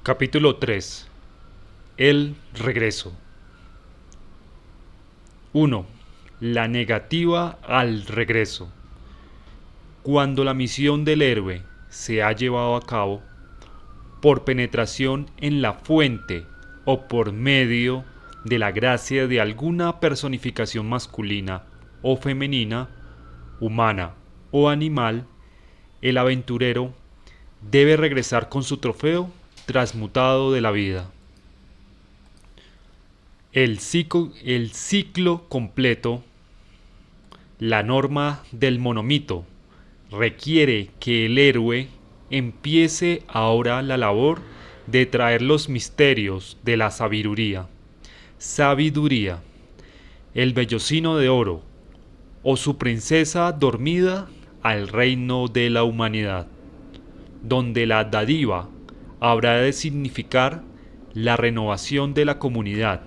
Capítulo 3. El regreso. 1. La negativa al regreso. Cuando la misión del héroe se ha llevado a cabo, por penetración en la fuente o por medio de la gracia de alguna personificación masculina o femenina, humana o animal, el aventurero debe regresar con su trofeo transmutado de la vida. El ciclo completo, la norma del monomito, requiere que el héroe empiece ahora la labor de traer los misterios de la sabiduría, el vellocino de oro o su princesa dormida al reino de la humanidad, donde la dádiva habrá de significar la renovación de la comunidad,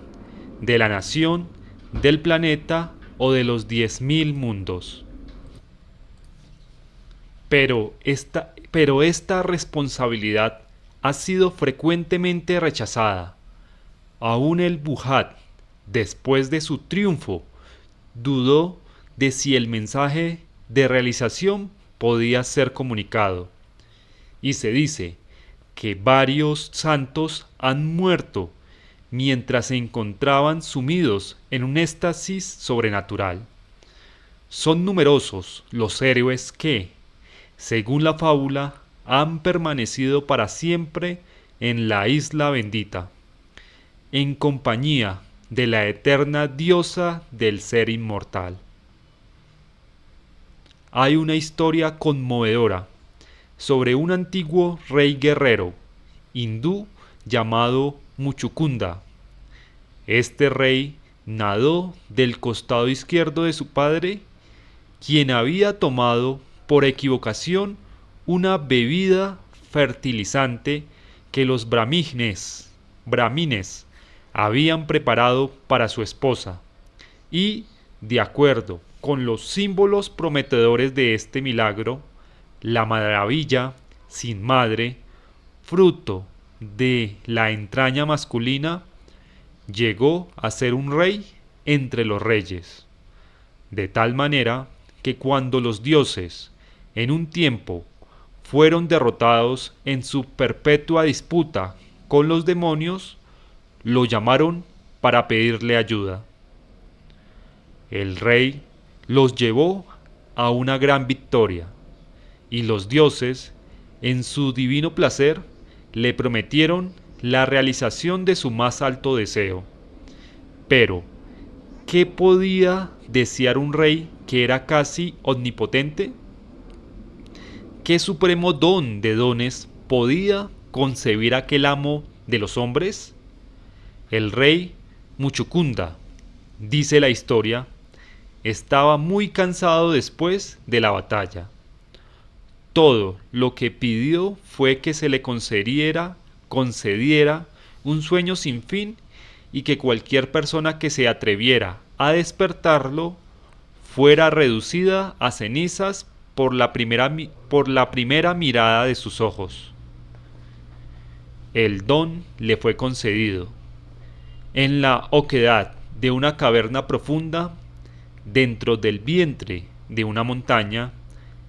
de la nación, del planeta o de los 10.000 mundos. Pero esta responsabilidad ha sido frecuentemente rechazada. Aún el Bujat, después de su triunfo, dudó de si el mensaje de realización podía ser comunicado. Y se dice que varios santos han muerto mientras se encontraban sumidos en un éxtasis sobrenatural. Son numerosos los héroes que, según la fábula, han permanecido para siempre en la isla bendita, en compañía de la eterna diosa del ser inmortal. Hay una historia conmovedora sobre un antiguo rey guerrero hindú llamado Muchukunda. Este rey nadó del costado izquierdo de su padre, quien había tomado por equivocación una bebida fertilizante que los brahmines habían preparado para su esposa, y, de acuerdo con los símbolos prometedores de este milagro, la maravilla sin madre, fruto de la entraña masculina, llegó a ser un rey entre los reyes, de tal manera que cuando los dioses, en un tiempo, fueron derrotados en su perpetua disputa con los demonios, lo llamaron para pedirle ayuda. El rey los llevó a una gran victoria, y los dioses, en su divino placer, le prometieron la realización de su más alto deseo. Pero, ¿qué podía desear un rey que era casi omnipotente? ¿Qué supremo don de dones podía concebir aquel amo de los hombres? El rey Muchukunda, dice la historia, estaba muy cansado después de la batalla. Todo lo que pidió fue que se le concediera un sueño sin fin y que cualquier persona que se atreviera a despertarlo fuera reducida a cenizas por la primera mirada de sus ojos. El don le fue concedido. En la oquedad de una caverna profunda, dentro del vientre de una montaña,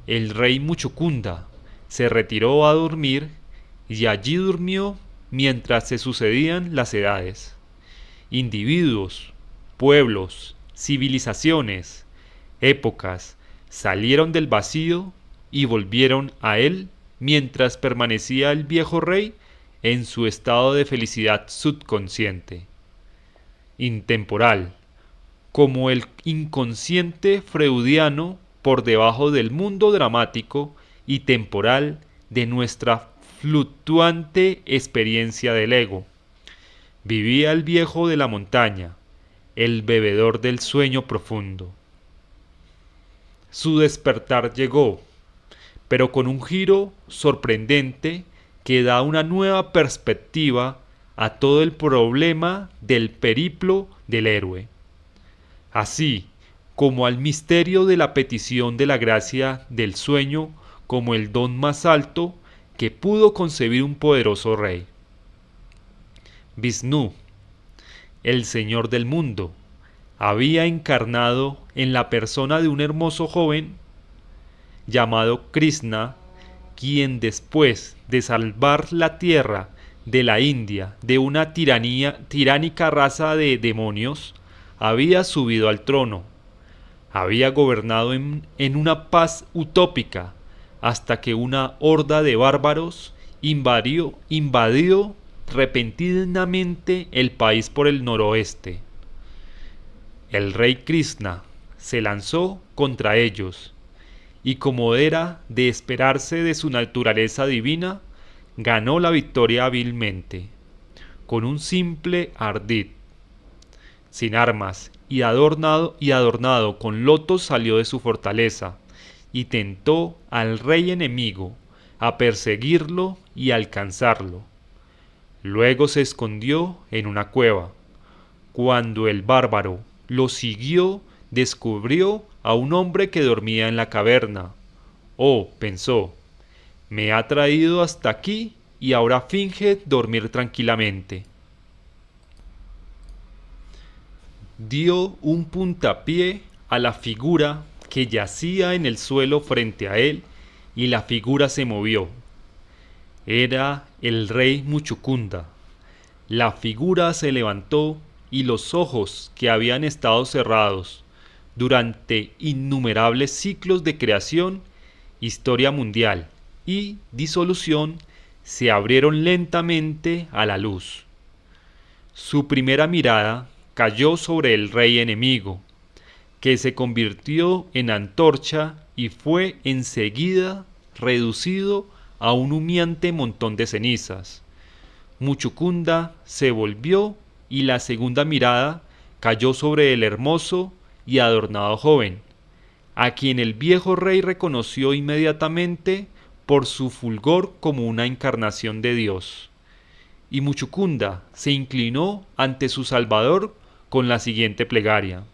el rey Muchukunda se retiró a dormir y allí durmió mientras se sucedían las edades. Individuos, pueblos, civilizaciones, épocas salieron del vacío y volvieron a él mientras permanecía el viejo rey en su estado de felicidad subconsciente, intemporal, como el inconsciente freudiano por debajo del mundo dramático y temporal de nuestra fluctuante experiencia del ego. Vivía el viejo de la montaña, el bebedor del sueño profundo. Su despertar llegó, pero con un giro sorprendente que da una nueva perspectiva a todo el problema del periplo del héroe, así como al misterio de la petición de la gracia del sueño como el don más alto que pudo concebir un poderoso rey. Vishnu, el Señor del mundo, había encarnado en la persona de un hermoso joven llamado Krishna, quien después de salvar la tierra de la India de una tiránica raza de demonios, había subido al trono, había gobernado en una paz utópica hasta que una horda de bárbaros invadió repentinamente el país por el noroeste. El rey Krishna se lanzó contra ellos y, como era de esperarse de su naturaleza divina, ganó la victoria hábilmente, con un simple ardid. Sin armas y adornado con lotos salió de su fortaleza y tentó al rey enemigo a perseguirlo y alcanzarlo. Luego se escondió en una cueva. Cuando el bárbaro lo siguió, descubrió a un hombre que dormía en la caverna. Oh, pensó, me ha traído hasta aquí y ahora finge dormir tranquilamente. Dio un puntapié a la figura que yacía en el suelo frente a él y la figura se movió. Era el rey Muchukunda. La figura se levantó y los ojos que habían estado cerrados durante innumerables ciclos de creación, historia mundial y disolución se abrieron lentamente a la luz. Su primera mirada cayó sobre el rey enemigo, que se convirtió en antorcha y fue enseguida reducido a un humeante montón de cenizas. Muchukunda se volvió y la segunda mirada cayó sobre el hermoso y adornado joven, a quien el viejo rey reconoció inmediatamente por su fulgor como una encarnación de Dios. Y Muchukunda se inclinó ante su Salvador con la siguiente plegaria: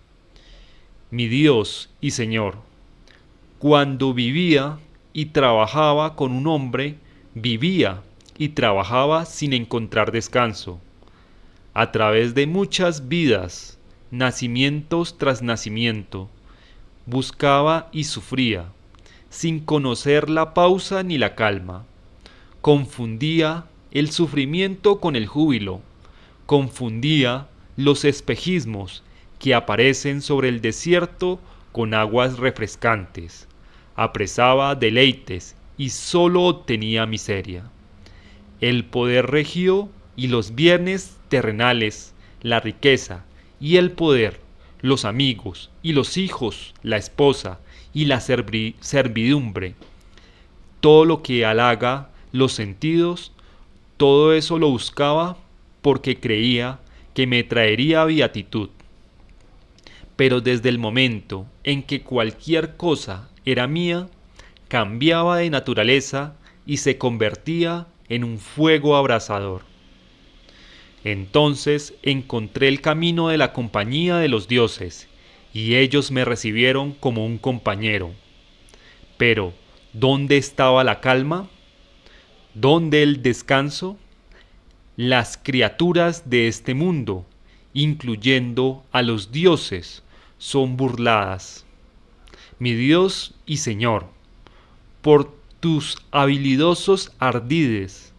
Mi Dios y Señor, cuando vivía y trabajaba con un hombre, vivía y trabajaba sin encontrar descanso. A través de muchas vidas, nacimientos tras nacimiento, buscaba y sufría, sin conocer la pausa ni la calma. Confundía el sufrimiento con el júbilo, confundía los espejismos que aparecen sobre el desierto con aguas refrescantes, apresaba deleites y sólo obtenía miseria. El poder regió y los bienes terrenales, la riqueza y el poder, los amigos y los hijos, la esposa y la servidumbre, todo lo que halaga los sentidos, todo eso lo buscaba porque creía que me traería beatitud. Pero desde el momento en que cualquier cosa era mía, cambiaba de naturaleza y se convertía en un fuego abrasador. Entonces encontré el camino de la compañía de los dioses, y ellos me recibieron como un compañero. Pero, ¿dónde estaba la calma? ¿Dónde el descanso? Las criaturas de este mundo, incluyendo a los dioses, son burladas. Mi Dios y Señor, por tus habilidosos ardides.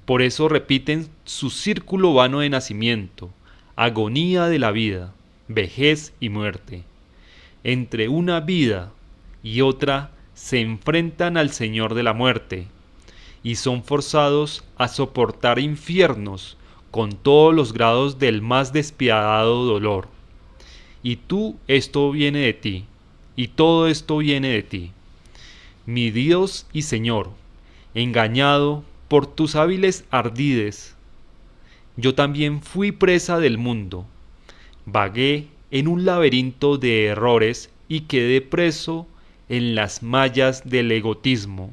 Por eso repiten su círculo vano de nacimiento, agonía de la vida, vejez y muerte. Entre una vida y otra se enfrentan al Señor de la muerte, y son forzados a soportar infiernos con todos los grados del más despiadado dolor. Y esto viene de ti, y todo esto viene de ti. Mi Dios y Señor, engañado por tus hábiles ardides, yo también fui presa del mundo, vagué en un laberinto de errores y quedé preso en las mallas del egotismo.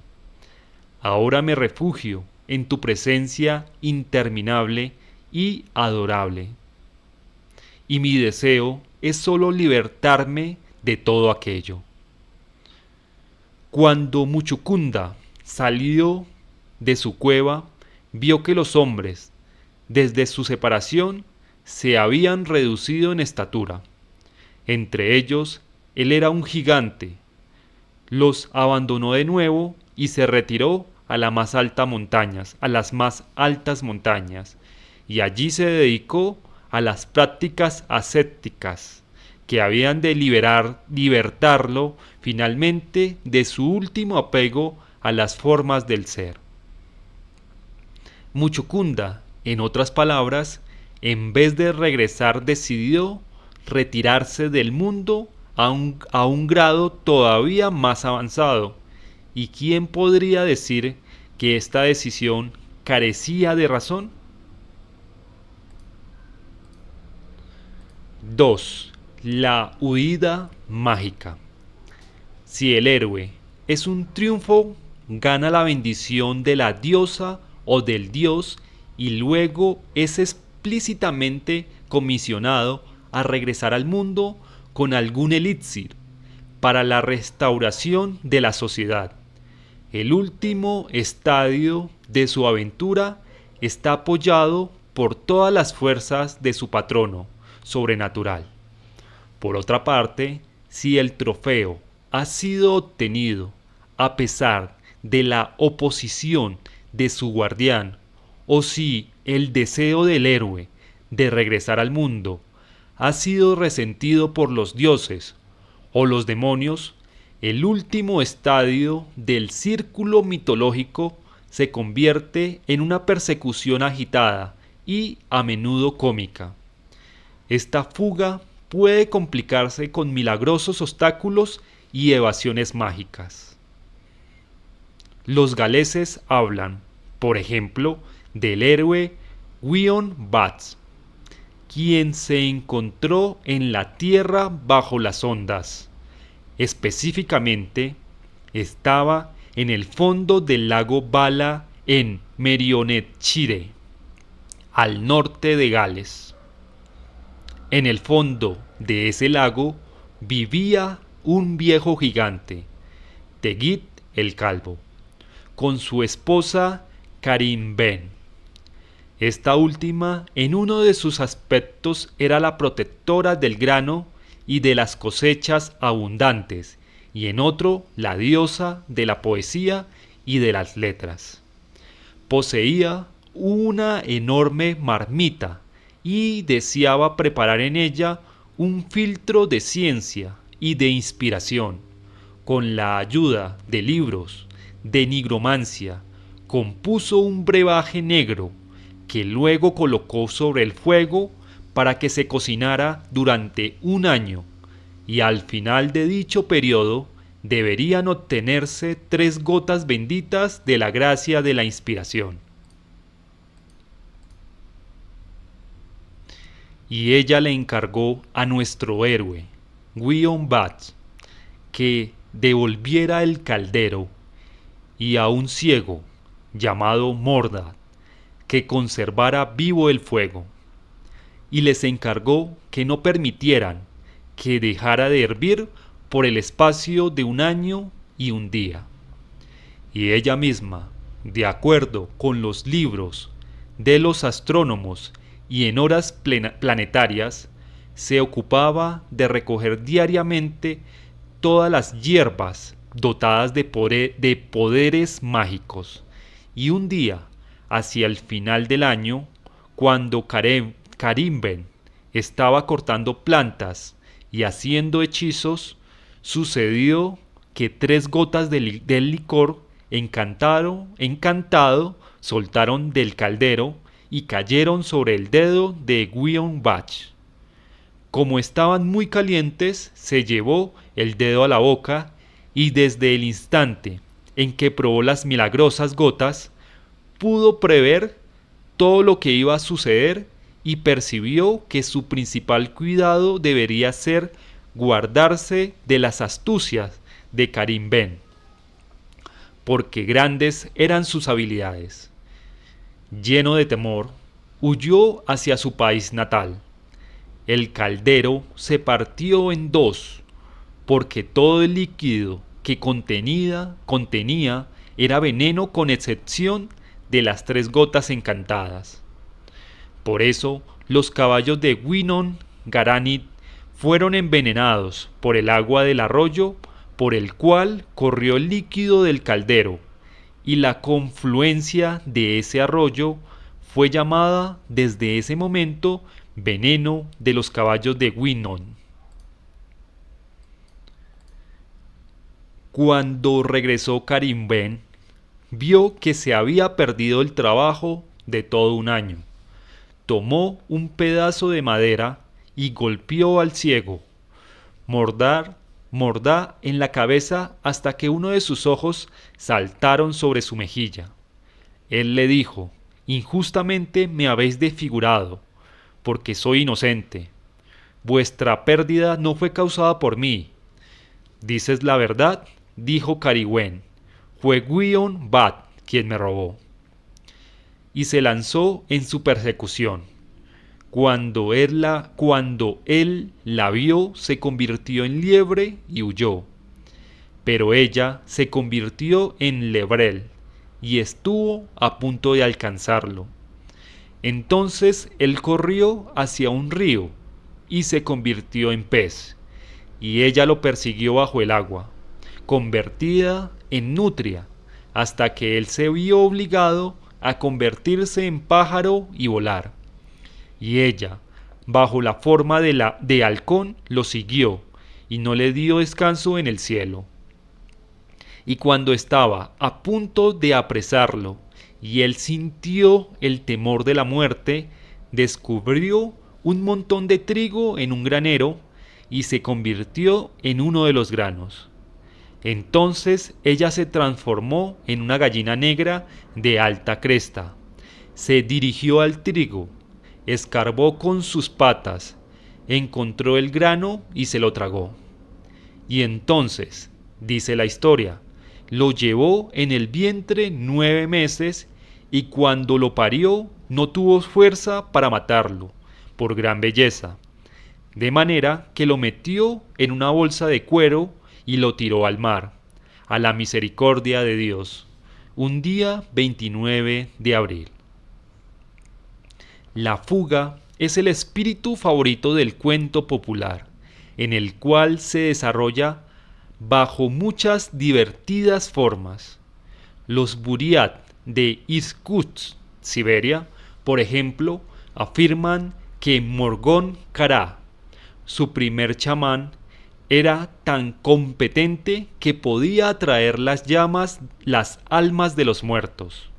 Ahora me refugio en tu presencia interminable y adorable. Y mi deseo es solo libertarme de todo aquello. Cuando Muchukunda salió de su cueva, vio que los hombres, desde su separación, se habían reducido en estatura. Entre ellos, él era un gigante. Los abandonó de nuevo y se retiró a las más altas montañas, y allí se dedicó a las prácticas ascéticas que habían de libertarlo finalmente de su último apego a las formas del ser. Muchukunda, en otras palabras, en vez de regresar, decidió retirarse del mundo a un grado todavía más avanzado. ¿Y quién podría decir que esta decisión carecía de razón? 2. La huida mágica. Si el héroe es un triunfo, gana la bendición de la diosa o del dios y luego es explícitamente comisionado a regresar al mundo con algún elixir para la restauración de la sociedad. El último estadio de su aventura está apoyado por todas las fuerzas de su patrono sobrenatural. Por otra parte, si el trofeo ha sido obtenido a pesar de la oposición de su guardián, o si el deseo del héroe de regresar al mundo ha sido resentido por los dioses o los demonios, el último estadio del círculo mitológico se convierte en una persecución agitada y a menudo cómica. Esta fuga puede complicarse con milagrosos obstáculos y evasiones mágicas. Los galeses hablan, por ejemplo, del héroe Gwion Bats, quien se encontró en la tierra bajo las ondas. Específicamente, estaba en el fondo del lago Bala en Merionethshire, al norte de Gales. En el fondo de ese lago vivía un viejo gigante, Tegid el Calvo, con su esposa Carimben. Esta última, en uno de sus aspectos, era la protectora del grano y de las cosechas abundantes, y en otro, la diosa de la poesía y de las letras. Poseía una enorme marmita y deseaba preparar en ella un filtro de ciencia y de inspiración. Con la ayuda de libros de nigromancia, compuso un brebaje negro que luego colocó sobre el fuego para que se cocinara durante un año, y al final de dicho periodo deberían obtenerse 3 gotas benditas de la gracia de la inspiración. Y ella le encargó a nuestro héroe, Gwion Bats, que devolviera el caldero, y a un ciego, llamado Mordad, que conservara vivo el fuego, y les encargó que no permitieran que dejara de hervir por el espacio de un año y un día. Y ella misma, de acuerdo con los libros de los astrónomos y en horas planetarias, se ocupaba de recoger diariamente todas las hierbas dotadas de poderes mágicos, y un día, hacia el final del año, cuando Carimben estaba cortando plantas y haciendo hechizos, sucedió que 3 gotas del licor encantado soltaron del caldero y cayeron sobre el dedo de Gwion Bats. Como estaban muy calientes, se llevó el dedo a la boca, y desde el instante en que probó las milagrosas gotas, pudo prever todo lo que iba a suceder y percibió que su principal cuidado debería ser guardarse de las astucias de Carimben, porque grandes eran sus habilidades. Lleno de temor, huyó hacia su país natal. El caldero se partió en 2, porque todo el líquido que contenía era veneno, con excepción de las 3 gotas encantadas. Por eso, los caballos de Gwynon Garanit fueron envenenados por el agua del arroyo por el cual corrió el líquido del caldero, y la confluencia de ese arroyo fue llamada desde ese momento veneno de los caballos de Gwynon. Cuando regresó Carimbén, vio que se había perdido el trabajo de todo un año. Tomó un pedazo de madera y golpeó al ciego, mordá en la cabeza hasta que uno de sus ojos saltaron sobre su mejilla. Él le dijo: «Injustamente me habéis desfigurado, porque soy inocente. Vuestra pérdida no fue causada por mí». «¿Dices la verdad?», dijo Cariwen. «Fue Gwion Bat quien me robó». Y se lanzó en su persecución. Cuando él la vio, se convirtió en liebre y huyó. Pero ella se convirtió en lebrel y estuvo a punto de alcanzarlo. Entonces él corrió hacia un río y se convirtió en pez, y ella lo persiguió bajo el agua, convertida en nutria, hasta que él se vio obligado a convertirse en pájaro y volar. Y ella, bajo la forma de halcón, lo siguió, y no le dio descanso en el cielo. Y cuando estaba a punto de apresarlo, y él sintió el temor de la muerte, descubrió un montón de trigo en un granero, y se convirtió en uno de los granos. Entonces ella se transformó en una gallina negra de alta cresta. Se dirigió al trigo, escarbó con sus patas, encontró el grano y se lo tragó. Y entonces, dice la historia, lo llevó en el vientre 9 meses, y cuando lo parió no tuvo fuerza para matarlo, por gran belleza, de manera que lo metió en una bolsa de cuero y lo tiró al mar, a la misericordia de Dios, un día 29 de abril. La fuga es el espíritu favorito del cuento popular, en el cual se desarrolla bajo muchas divertidas formas. Los Buryat de Irkutsk, Siberia, por ejemplo, afirman que Morgón Kara, su primer chamán, era tan competente que podía atraer las almas de los muertos.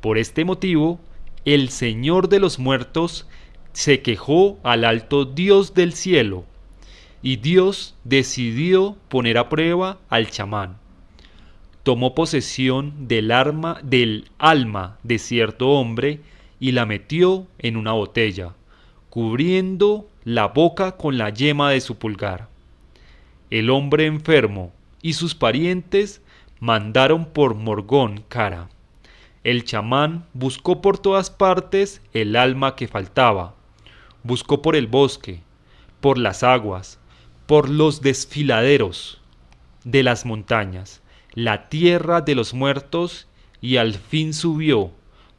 Por este motivo, el Señor de los muertos se quejó al alto Dios del cielo, y Dios decidió poner a prueba al chamán. Tomó posesión del alma de cierto hombre y la metió en una botella, cubriendo la boca con la yema de su pulgar. El hombre enfermo y sus parientes mandaron por Morgón Kara. El chamán buscó por todas partes el alma que faltaba. Buscó por el bosque, por las aguas, por los desfiladeros de las montañas, la tierra de los muertos, y al fin subió,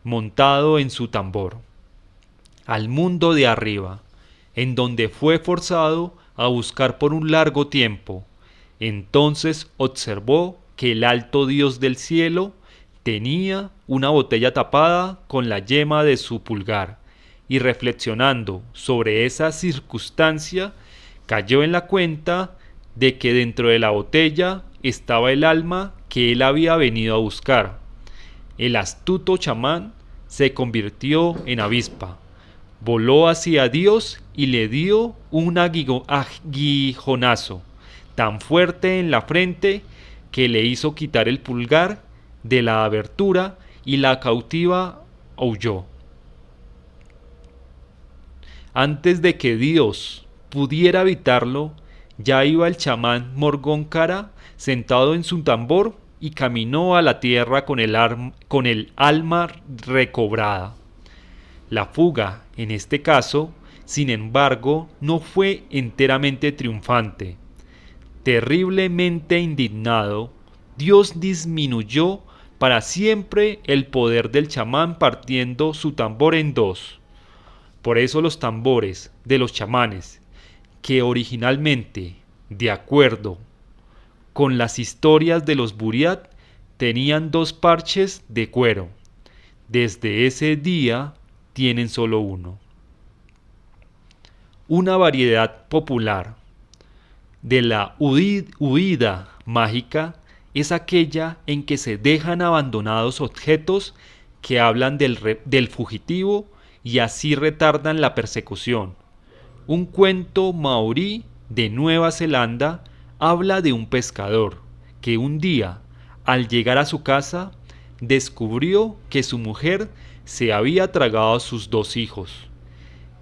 montado en su tambor, al mundo de arriba, en donde fue forzado a buscar por un largo tiempo. Entonces observó que el alto Dios del cielo tenía una botella tapada con la yema de su pulgar, y reflexionando sobre esa circunstancia, cayó en la cuenta de que dentro de la botella estaba el alma que él había venido a buscar. El astuto chamán se convirtió en avispa, voló hacia Dios y le dio un aguijonazo tan fuerte en la frente que le hizo quitar el pulgar de la abertura, y la cautiva huyó. Antes de que Dios pudiera evitarlo, ya iba el chamán Morgón Kara sentado en su tambor y caminó a la tierra con el alma recobrada. La fuga, en este caso, sin embargo, no fue enteramente triunfante. Terriblemente indignado, Dios disminuyó para siempre el poder del chamán partiendo su tambor en dos. Por eso los tambores de los chamanes, que originalmente, de acuerdo con las historias de los Buriat, tenían 2 parches de cuero, desde ese día tienen solo uno. Una variedad popular de la huida mágica es aquella en que se dejan abandonados objetos que hablan del fugitivo y así retardan la persecución. Un cuento maorí de Nueva Zelanda habla de un pescador que un día, al llegar a su casa, descubrió que su mujer se había tragado a sus 2 hijos.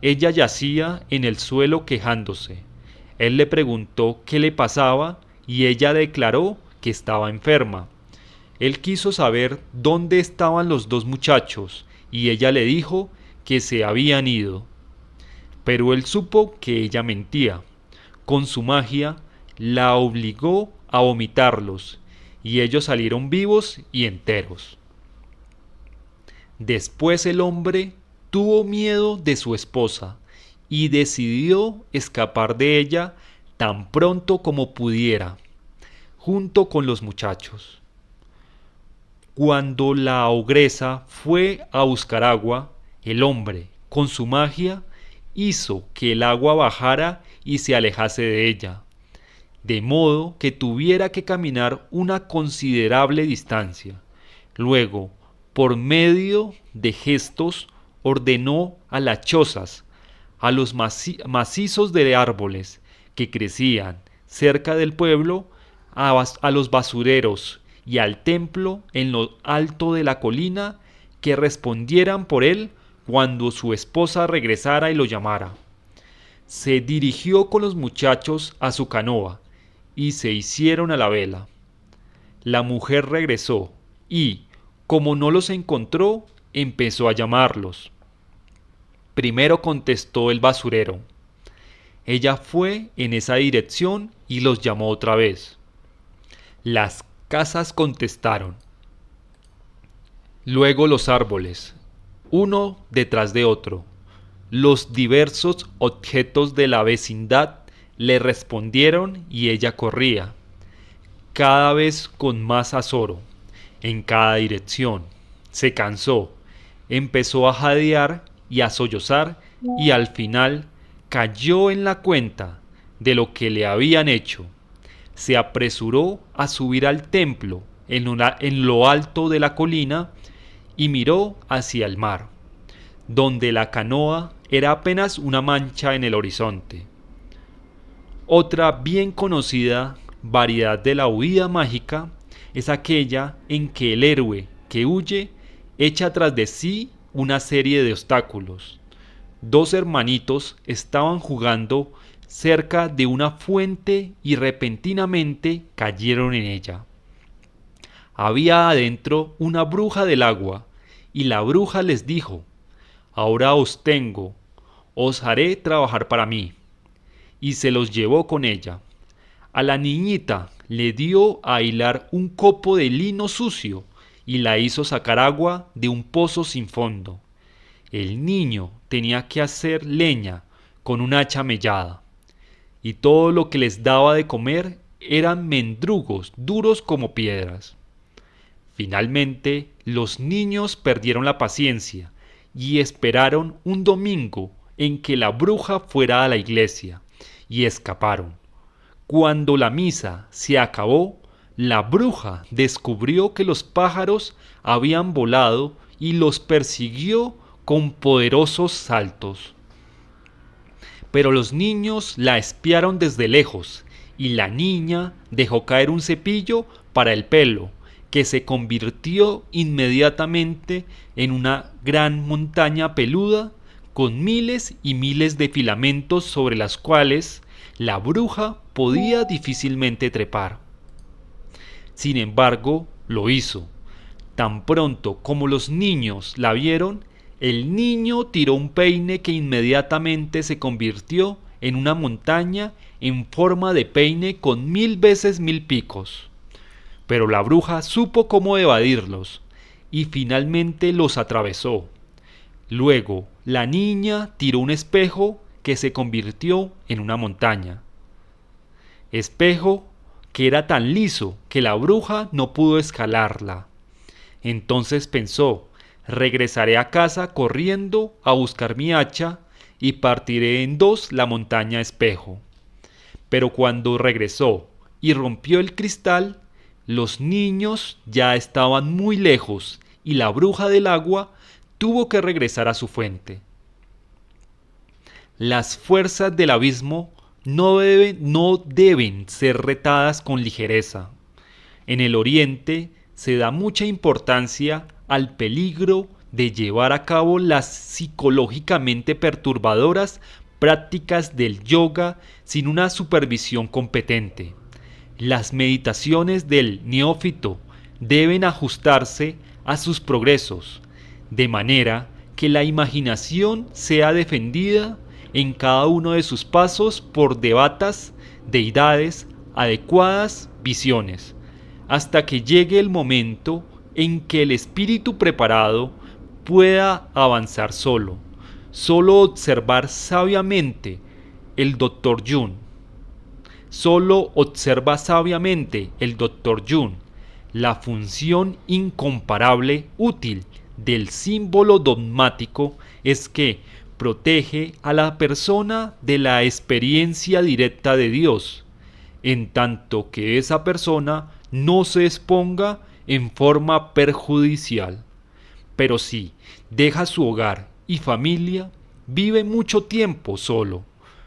Ella yacía en el suelo quejándose. Él le preguntó qué le pasaba y ella declaró que estaba enferma. Él quiso saber dónde estaban los 2 muchachos y ella le dijo que se habían ido. Pero él supo que ella mentía. Con su magia la obligó a vomitarlos y ellos salieron vivos y enteros. Después el hombre tuvo miedo de su esposa y decidió escapar de ella tan pronto como pudiera, junto con los muchachos. Cuando la ogresa fue a buscar agua, el hombre, con su magia, hizo que el agua bajara y se alejase de ella, de modo que tuviera que caminar una considerable distancia. Luego, por medio de gestos, ordenó a las chozas, a los macizos de árboles que crecían cerca del pueblo, a los basureros y al templo en lo alto de la colina, que respondieran por él cuando su esposa regresara y lo llamara. Se dirigió con los muchachos a su canoa y se hicieron a la vela. La mujer regresó y, como no los encontró, empezó a llamarlos. Primero contestó el basurero. Ella fue en esa dirección y los llamó otra vez. Las casas contestaron. Luego los árboles, uno detrás de otro. Los diversos objetos de la vecindad le respondieron y ella corría, cada vez con más azoro, en cada dirección. Se cansó, empezó a jadear y a sollozar y al final cayó en la cuenta de lo que le habían hecho. Se apresuró a subir al templo en lo alto de la colina y miró hacia el mar, donde la canoa era apenas una mancha en el horizonte. Otra bien conocida variedad de la huida mágica es aquella en que el héroe que huye echa tras de sí una serie de obstáculos. 2 hermanitos estaban jugando cerca de una fuente y repentinamente cayeron en ella. Había adentro una bruja del agua, y la bruja les dijo: «Ahora os tengo, os haré trabajar para mí». Y se los llevó con ella. A la niñita le dio a hilar un copo de lino sucio y la hizo sacar agua de un pozo sin fondo. El niño tenía que hacer leña con un hacha mellada, y todo lo que les daba de comer eran mendrugos duros como piedras. Finalmente, los niños perdieron la paciencia y esperaron un domingo en que la bruja fuera a la iglesia, y escaparon. Cuando la misa se acabó, la bruja descubrió que los pájaros habían volado y los persiguió con poderosos saltos. Pero los niños la espiaron desde lejos, y la niña dejó caer un cepillo para el pelo, que se convirtió inmediatamente en una gran montaña peluda con miles y miles de filamentos sobre las cuales la bruja podía difícilmente trepar. Sin embargo, lo hizo. Tan pronto como los niños la vieron, el niño tiró un peine que inmediatamente se convirtió en una montaña en forma de peine con 1000 veces 1000 picos. Pero la bruja supo cómo evadirlos y finalmente los atravesó. Luego, la niña tiró un espejo que se convirtió en una montaña. Espejo que era tan liso que la bruja no pudo escalarla. Entonces pensó: regresaré a casa corriendo a buscar mi hacha y partiré en dos la montaña espejo. Pero cuando regresó y rompió el cristal, los niños ya estaban muy lejos y la bruja del agua tuvo que regresar a su fuente. Las fuerzas del abismo no deben ser retadas con ligereza. En el Oriente se da mucha importancia al peligro de llevar a cabo las psicológicamente perturbadoras prácticas del yoga sin una supervisión competente. Las meditaciones del neófito deben ajustarse a sus progresos, de manera que la imaginación sea defendida en cada uno de sus pasos por devatas deidades adecuadas visiones, hasta que llegue el momento en que el espíritu preparado pueda avanzar solo observar sabiamente el Dr. Jung. Solo observa sabiamente el Dr. Jung la función incomparable útil del símbolo dogmático es que protege a la persona de la experiencia directa de Dios, en tanto que esa persona no se exponga en forma perjudicial. Pero si deja su hogar y familia, vive mucho tiempo solo,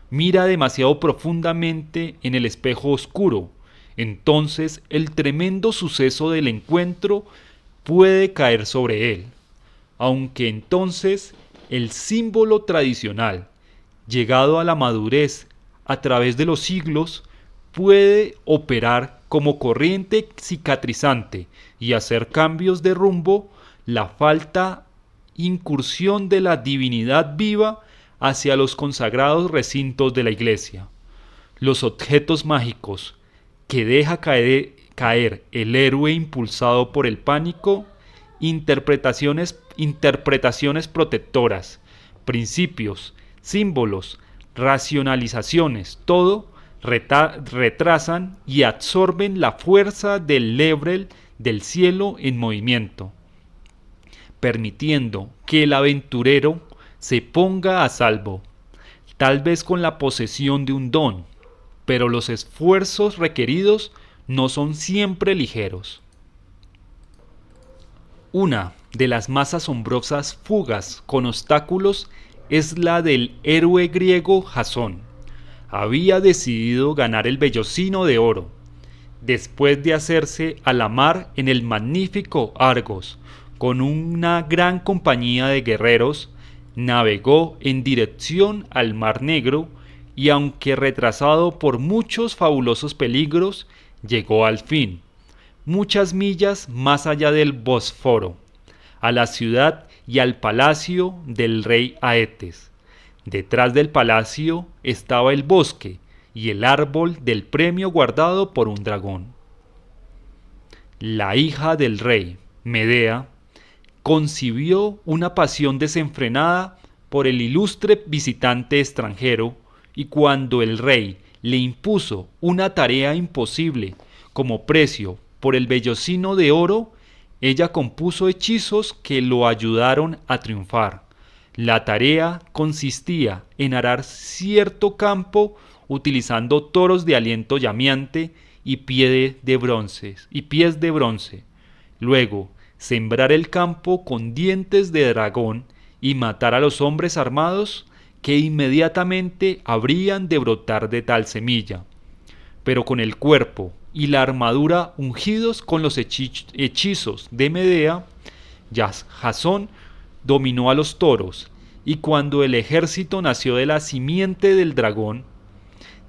mira demasiado profundamente en el espejo oscuro, entonces el tremendo suceso del encuentro puede caer sobre él, aunque entonces el símbolo tradicional, llegado a la madurez a través de los siglos, puede operar como corriente cicatrizante y hacer cambios de rumbo. La falta incursión de la divinidad viva hacia los consagrados recintos de la iglesia. Los objetos mágicos que deja caer el héroe impulsado por el pánico, interpretaciones protectoras, principios, símbolos, racionalizaciones, todo retrasan y absorben la fuerza del Lebrel del cielo en movimiento, permitiendo que el aventurero se ponga a salvo, tal vez con la posesión de un don, pero los esfuerzos requeridos no son siempre ligeros. Una de las más asombrosas fugas con obstáculos es la del héroe griego Jasón. Había decidido ganar el vellocino de oro, después de hacerse a la mar en el magnífico Argos, con una gran compañía de guerreros, navegó en dirección al Mar Negro y, aunque retrasado por muchos fabulosos peligros, llegó al fin, muchas millas más allá del Bósforo, a la ciudad y al palacio del rey Aetes. Detrás del palacio estaba el bosque y el árbol del premio guardado por un dragón. La hija del rey, Medea, concibió una pasión desenfrenada por el ilustre visitante extranjero, y cuando el rey le impuso una tarea imposible como precio por el vellocino de oro, ella compuso hechizos que lo ayudaron a triunfar. La tarea consistía en arar cierto campo utilizando toros de aliento llameante y pies de bronce. Luego, sembrar el campo con dientes de dragón y matar a los hombres armados que inmediatamente habrían de brotar de tal semilla, pero con el cuerpo y la armadura ungidos con los hechizos de Medea. Jasón dominó a los toros, y cuando el ejército nació de la simiente del dragón,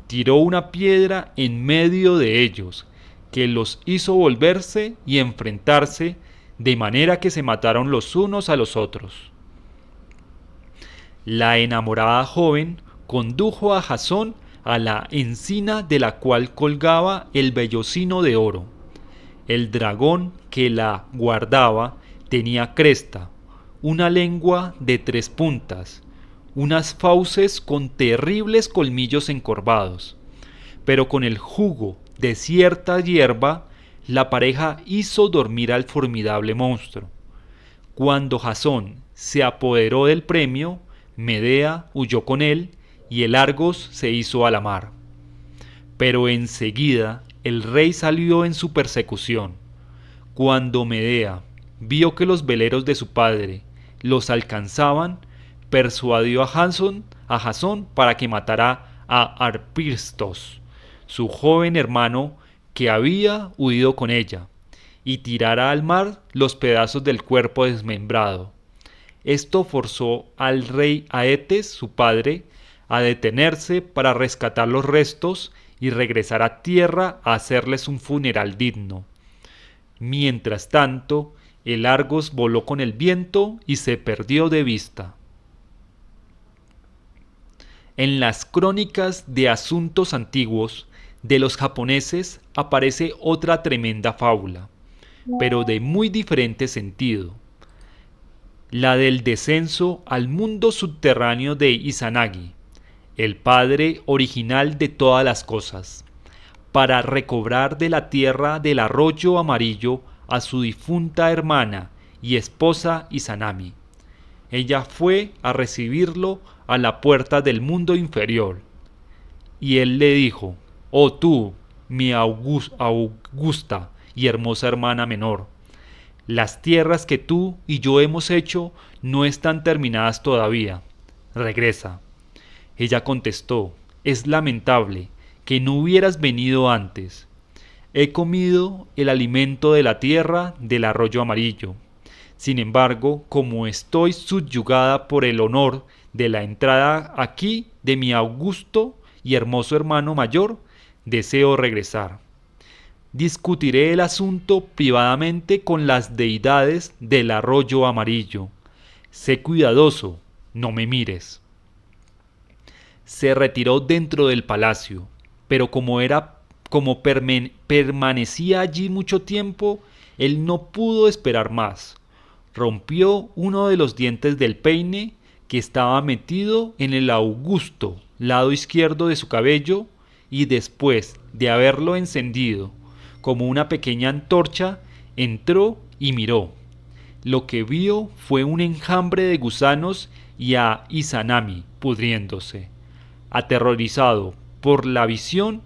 tiró una piedra en medio de ellos, que los hizo volverse y enfrentarse, de manera que se mataron los unos a los otros. La enamorada joven condujo a Jasón a la encina de la cual colgaba el vellocino de oro. El dragón que la guardaba tenía cresta, una lengua de 3 puntas, unas fauces con terribles colmillos encorvados. Pero con el jugo de cierta hierba, la pareja hizo dormir al formidable monstruo. Cuando Jasón se apoderó del premio, Medea huyó con él y el Argos se hizo a la mar. Pero enseguida el rey salió en su persecución. Cuando Medea vio que los veleros de su padre los alcanzaban, persuadió a Jasón para que matara a Arpistos, su joven hermano que había huido con ella, y tirara al mar los pedazos del cuerpo desmembrado. Esto forzó al rey Aetes, su padre, a detenerse para rescatar los restos y regresar a tierra a hacerles un funeral digno. Mientras tanto, el Argos voló con el viento y se perdió de vista. En las crónicas de asuntos antiguos de los japoneses aparece otra tremenda fábula, pero de muy diferente sentido, la del descenso al mundo subterráneo de Izanagi, el padre original de todas las cosas, para recobrar de la tierra del arroyo amarillo a su difunta hermana y esposa Izanami. Ella fue a recibirlo a la puerta del mundo inferior, y él le dijo: «Oh tú, mi augusta y hermosa hermana menor, las tierras que tú y yo hemos hecho no están terminadas todavía. Regresa». Ella contestó: «Es lamentable que no hubieras venido antes. He comido el alimento de la tierra del arroyo amarillo. Sin embargo, como estoy subyugada por el honor de la entrada aquí de mi augusto y hermoso hermano mayor, deseo regresar. Discutiré el asunto privadamente con las deidades del arroyo amarillo. Sé cuidadoso, no me mires». Se retiró dentro del palacio, pero como permanecía allí mucho tiempo, él no pudo esperar más. Rompió uno de los dientes del peine que estaba metido en el augusto lado izquierdo de su cabello, y después de haberlo encendido como una pequeña antorcha, entró y miró. Lo que vio fue un enjambre de gusanos y a Izanami pudriéndose. Aterrorizado por la visión,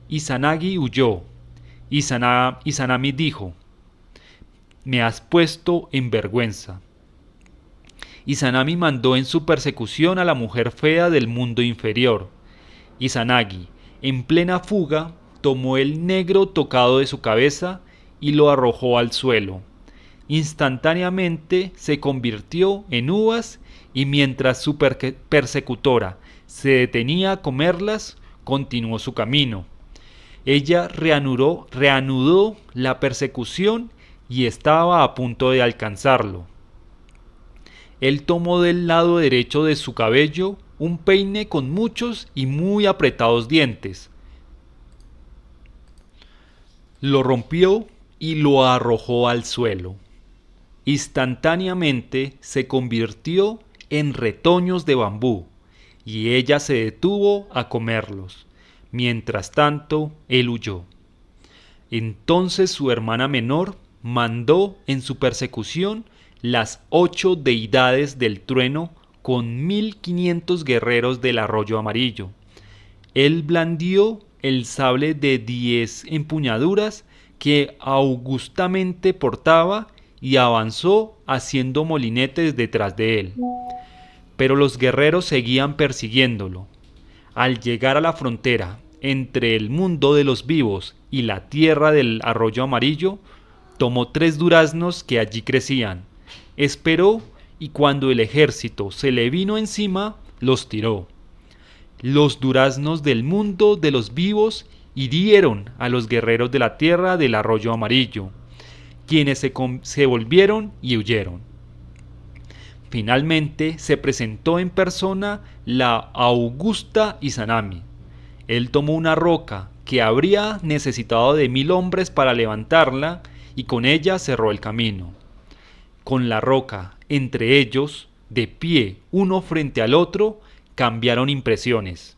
Izanagi huyó. Izanami dijo: «Me has puesto en vergüenza». Izanami mandó en su persecución a la mujer fea del mundo inferior. Izanagi, en plena fuga, tomó el negro tocado de su cabeza y lo arrojó al suelo. Instantáneamente se convirtió en uvas, y mientras su persecutora se detenía a comerlas, continuó su camino. Ella reanudó la persecución y estaba a punto de alcanzarlo. Él tomó del lado derecho de su cabello un peine con muchos y muy apretados dientes. Lo rompió y lo arrojó al suelo. Instantáneamente se convirtió en retoños de bambú, y ella se detuvo a comerlos. Mientras tanto, él huyó. Entonces su hermana menor mandó en su persecución las 8 deidades del trueno con 1500 guerreros del arroyo amarillo. Él blandió el sable de 10 empuñaduras que augustamente portaba y avanzó haciendo molinetes detrás de él. Pero los guerreros seguían persiguiéndolo. Al llegar a la frontera entre el mundo de los vivos y la tierra del arroyo amarillo, tomó 3 duraznos que allí crecían, esperó, y cuando el ejército se le vino encima, los tiró. Los duraznos del mundo de los vivos hirieron a los guerreros de la tierra del arroyo amarillo, quienes se volvieron y huyeron. Finalmente se presentó en persona la augusta Izanami. Él tomó una roca que habría necesitado de 1000 hombres para levantarla, y con ella cerró el camino. con la roca entre ellos, de pie uno frente al otro, cambiaron impresiones.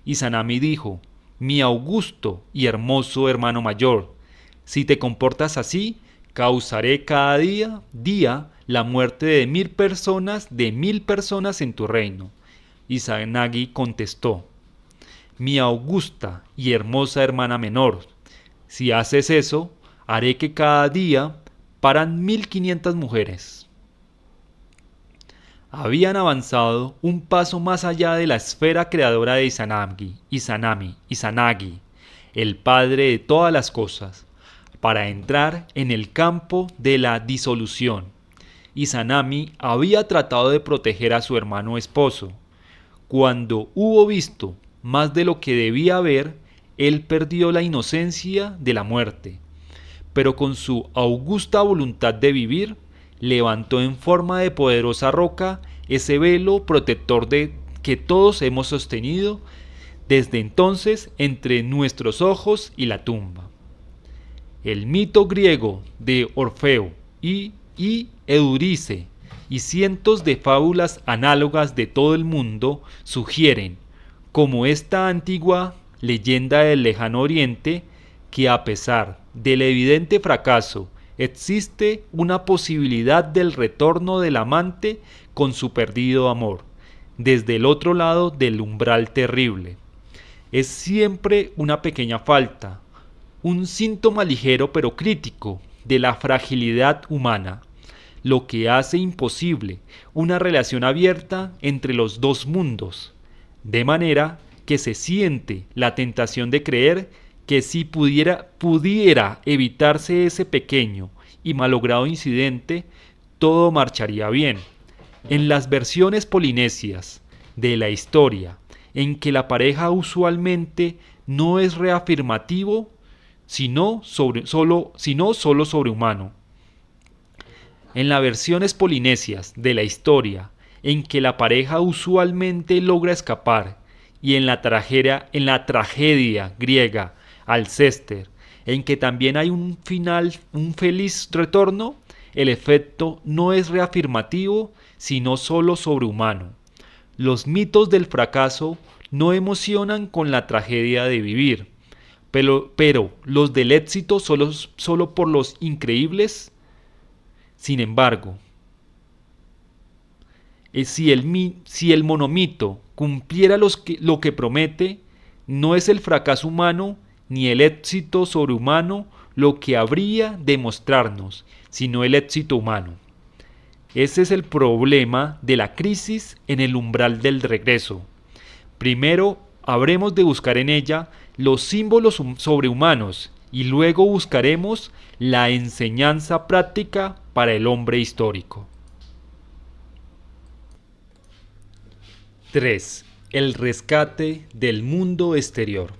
Izanami dijo: mi augusto y hermoso hermano mayor, si te comportas así, causaré cada día la muerte de 1000 personas en tu reino. Izanagi contestó: mi augusta y hermosa hermana menor, si haces eso, haré que cada día paran 1500 mujeres. Habían avanzado un paso más allá de la esfera creadora de Izanagi, el padre de todas las cosas, para entrar en el campo de la disolución. Izanami había tratado de proteger a su hermano esposo. Cuando hubo visto más de lo que debía ver, él perdió la inocencia de la muerte, pero con su augusta voluntad de vivir, levantó en forma de poderosa roca ese velo protector que todos hemos sostenido desde entonces entre nuestros ojos y la tumba. El mito griego de Orfeo y Eurídice y cientos de fábulas análogas de todo el mundo sugieren, como esta antigua leyenda del lejano oriente, que a pesar del evidente fracaso existe una posibilidad del retorno del amante con su perdido amor, desde el otro lado del umbral terrible. Es siempre una pequeña falta, un síntoma ligero pero crítico de la fragilidad humana, lo que hace imposible una relación abierta entre los dos mundos, de manera que se siente la tentación de creer que si pudiera evitarse ese pequeño y malogrado incidente, todo marcharía bien. En las versiones polinesias de la historia, en que la pareja usualmente no es reafirmativo, sino solo sobrehumano. En las versiones polinesias de la historia, en que la pareja usualmente logra escapar, y en la tragedia griega Alcester, en que también hay un feliz retorno, el efecto no es reafirmativo, sino solo sobrehumano. Los mitos del fracaso no emocionan con la tragedia de vivir, pero los del éxito solo por los increíbles. Sin embargo, si el monomito cumpliera lo que promete, no es el fracaso humano ni el éxito sobrehumano lo que habría de mostrarnos, sino el éxito humano. Ese es el problema de la crisis en el umbral del regreso. Primero habremos de buscar en ella los símbolos sobrehumanos y luego buscaremos la enseñanza práctica para el hombre histórico. 3. El rescate del mundo exterior.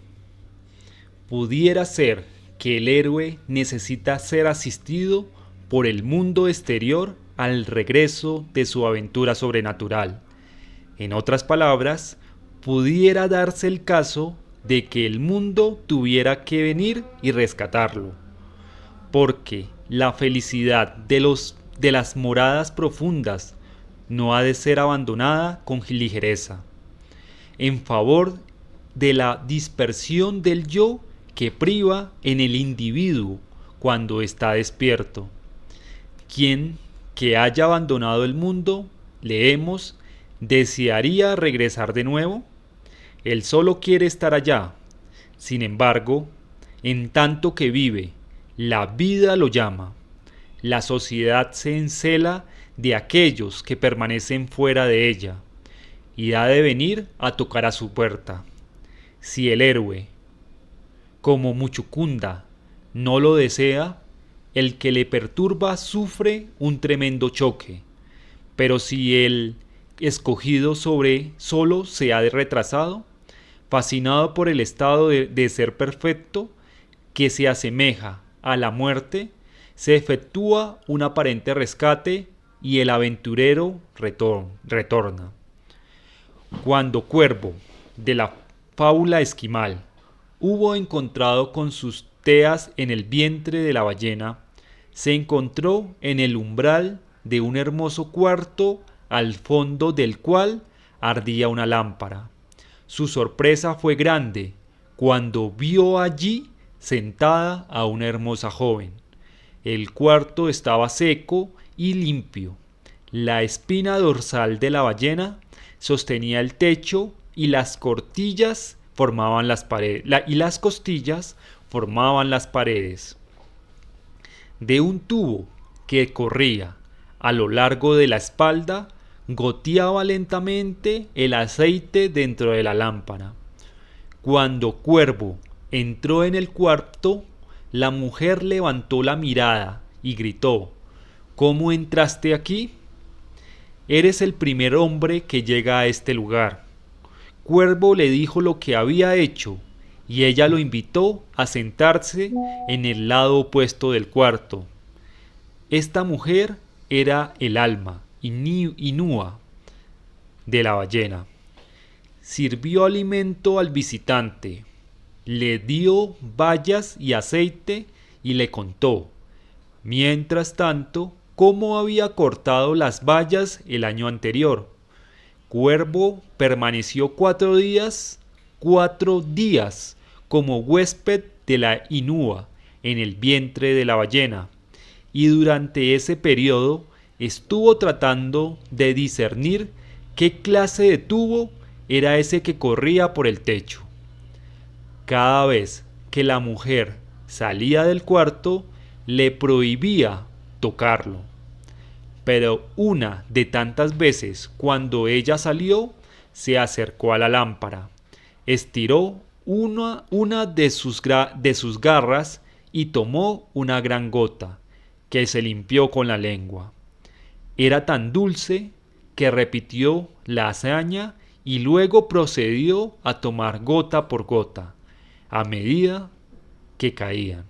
Pudiera ser que el héroe necesita ser asistido por el mundo exterior al regreso de su aventura sobrenatural. En otras palabras, pudiera darse el caso de que el mundo tuviera que venir y rescatarlo, porque la felicidad de las moradas profundas no ha de ser abandonada con ligereza, en favor de la dispersión del yo que priva en el individuo cuando está despierto. Quien que haya abandonado el mundo, leemos, ¿desearía regresar de nuevo? Él solo quiere estar allá. Sin embargo, en tanto que vive, la vida lo llama. La sociedad se encela de aquellos que permanecen fuera de ella, y ha de venir a tocar a su puerta. Si el héroe, como Muchukunda, no lo desea, el que le perturba sufre un tremendo choque. Pero si el escogido solo se ha retrasado, fascinado por el estado de ser perfecto, que se asemeja a la muerte, se efectúa un aparente rescate y el aventurero retorna. Cuando Cuervo, de la fábula esquimal, hubo encontrado con sus teas en el vientre de la ballena, se encontró en el umbral de un hermoso cuarto al fondo del cual ardía una lámpara. Su sorpresa fue grande cuando vio allí sentada a una hermosa joven. El cuarto estaba seco y limpio. La espina dorsal de la ballena sostenía el techo y las costillas formaban las paredes. De un tubo que corría a lo largo de la espalda goteaba lentamente el aceite dentro de la lámpara. Cuando Cuervo entró en el cuarto, la mujer levantó la mirada y gritó: ¿Cómo entraste aquí? Eres el primer hombre que llega a este lugar. Cuervo le dijo lo que había hecho y ella lo invitó a sentarse en el lado opuesto del cuarto. Esta mujer era el alma Inúa de la ballena. Sirvió alimento al visitante, le dio bayas y aceite y le contó, mientras tanto, cómo había cortado las bayas el año anterior. Cuervo permaneció 4 días como huésped de la Inúa en el vientre de la ballena, y durante ese periodo estuvo tratando de discernir qué clase de tubo era ese que corría por el techo. Cada vez que la mujer salía del cuarto, le prohibía tocarlo. Pero una de tantas veces, cuando ella salió, se acercó a la lámpara, estiró una de sus garras y tomó una gran gota, que se limpió con la lengua. Era tan dulce que repitió la hazaña y luego procedió a tomar gota por gota, a medida que caían.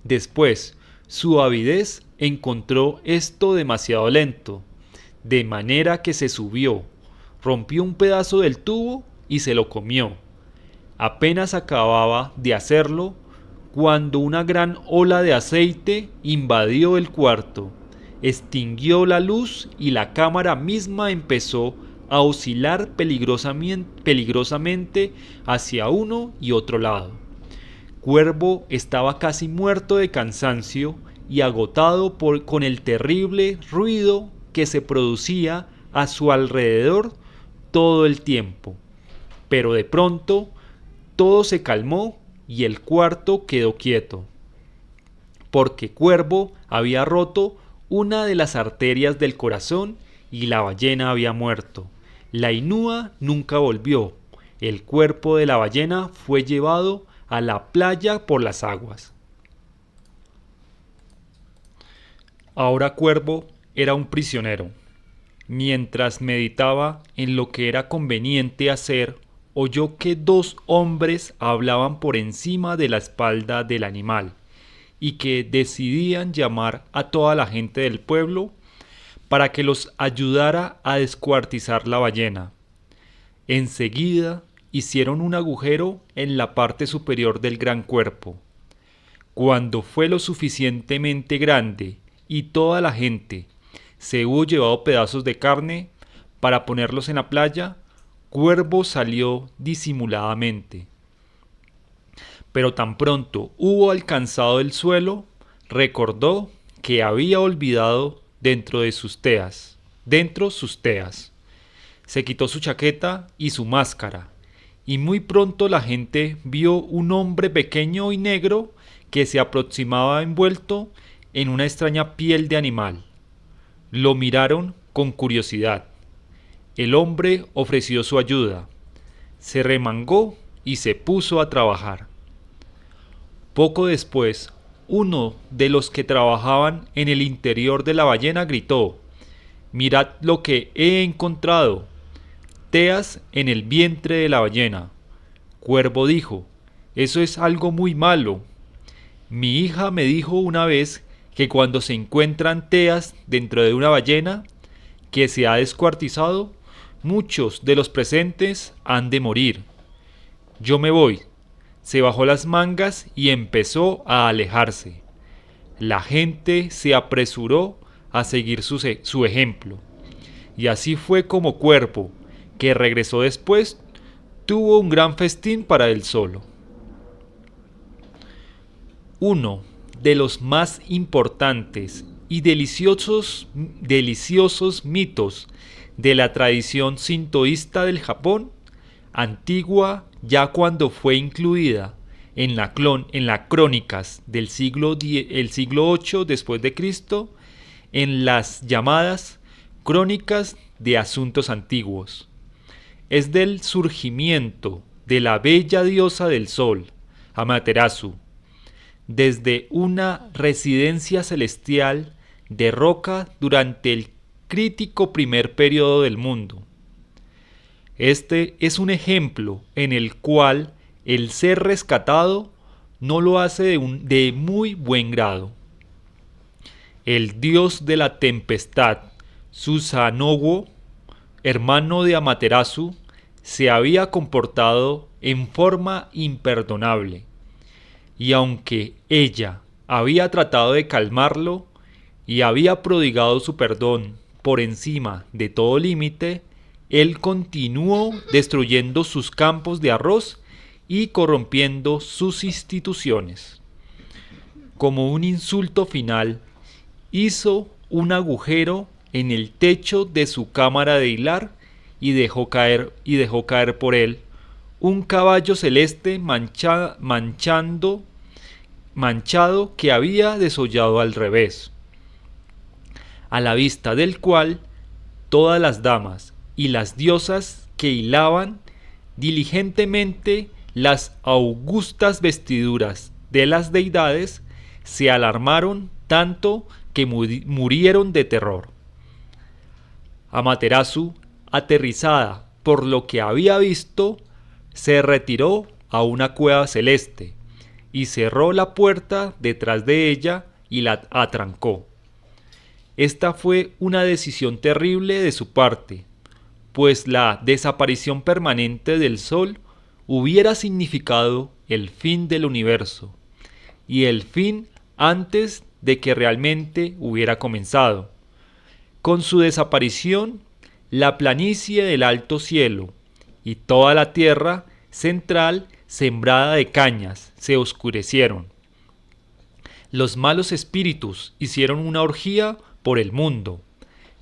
Después, su avidez encontró esto demasiado lento, de manera que se subió, rompió un pedazo del tubo y se lo comió. Apenas acababa de hacerlo cuando una gran ola de aceite invadió el cuarto, extinguió la luz y la cámara misma empezó a oscilar peligrosamente hacia uno y otro lado. Cuervo estaba casi muerto de cansancio y agotado con el terrible ruido que se producía a su alrededor todo el tiempo. Pero de pronto todo se calmó y el cuarto quedó quieto, porque Cuervo había roto una de las arterias del corazón y la ballena había muerto. La Inúa nunca volvió. El cuerpo de la ballena fue llevado a la playa por las aguas. Ahora Cuervo era un prisionero. Mientras meditaba en lo que era conveniente hacer, oyó que 2 hombres hablaban por encima de la espalda del animal y que decidían llamar a toda la gente del pueblo para que los ayudara a descuartizar la ballena. Enseguida hicieron un agujero en la parte superior del gran cuerpo. Cuando fue lo suficientemente grande y toda la gente se hubo llevado pedazos de carne para ponerlos en la playa, Cuervo salió disimuladamente. Pero tan pronto hubo alcanzado el suelo, recordó que había olvidado dentro sus teas. Se quitó su chaqueta y su máscara, y muy pronto la gente vio un hombre pequeño y negro que se aproximaba envuelto en una extraña piel de animal. Lo miraron con curiosidad. El hombre ofreció su ayuda, se remangó y se puso a trabajar. Poco después, uno de los que trabajaban en el interior de la ballena gritó: «Mirad lo que he encontrado, teas en el vientre de la ballena». Cuervo dijo: «Eso es algo muy malo. Mi hija me dijo una vez que cuando se encuentran teas dentro de una ballena que se ha descuartizado, muchos de los presentes han de morir. Yo me voy». Se bajó las mangas y empezó a alejarse. La gente se apresuró a seguir su ejemplo. Y así fue como Cuervo, que regresó después, tuvo un gran festín para él solo. Uno de los más importantes y deliciosos mitos de la tradición sintoísta del Japón, antigua ya cuando fue incluida en las crónicas del siglo VIII después de Cristo, en las llamadas Crónicas de Asuntos Antiguos. Es del surgimiento de la bella diosa del sol, Amaterasu, desde una residencia celestial de roca durante el crítico primer periodo del mundo. Este es un ejemplo en el cual el ser rescatado no lo hace de muy buen grado. El dios de la tempestad, Susanoo, hermano de Amaterasu, se había comportado en forma imperdonable, y aunque ella había tratado de calmarlo y había prodigado su perdón por encima de todo límite, él continuó destruyendo sus campos de arroz y corrompiendo sus instituciones. Como un insulto final, hizo un agujero en el techo de su cámara de hilar y dejó caer por él un caballo celeste manchado que había desollado al revés, a la vista del cual todas las damas y las diosas que hilaban diligentemente las augustas vestiduras de las deidades se alarmaron tanto que murieron de terror. Amaterasu, aterrizada por lo que había visto, se retiró a una cueva celeste y cerró la puerta detrás de ella y la atrancó. Esta fue una decisión terrible de su parte, pues la desaparición permanente del sol hubiera significado el fin del universo, y el fin antes de que realmente hubiera comenzado. Con su desaparición, la planicie del alto cielo y toda la tierra central sembrada de cañas se oscurecieron. Los malos espíritus hicieron una orgía por el mundo.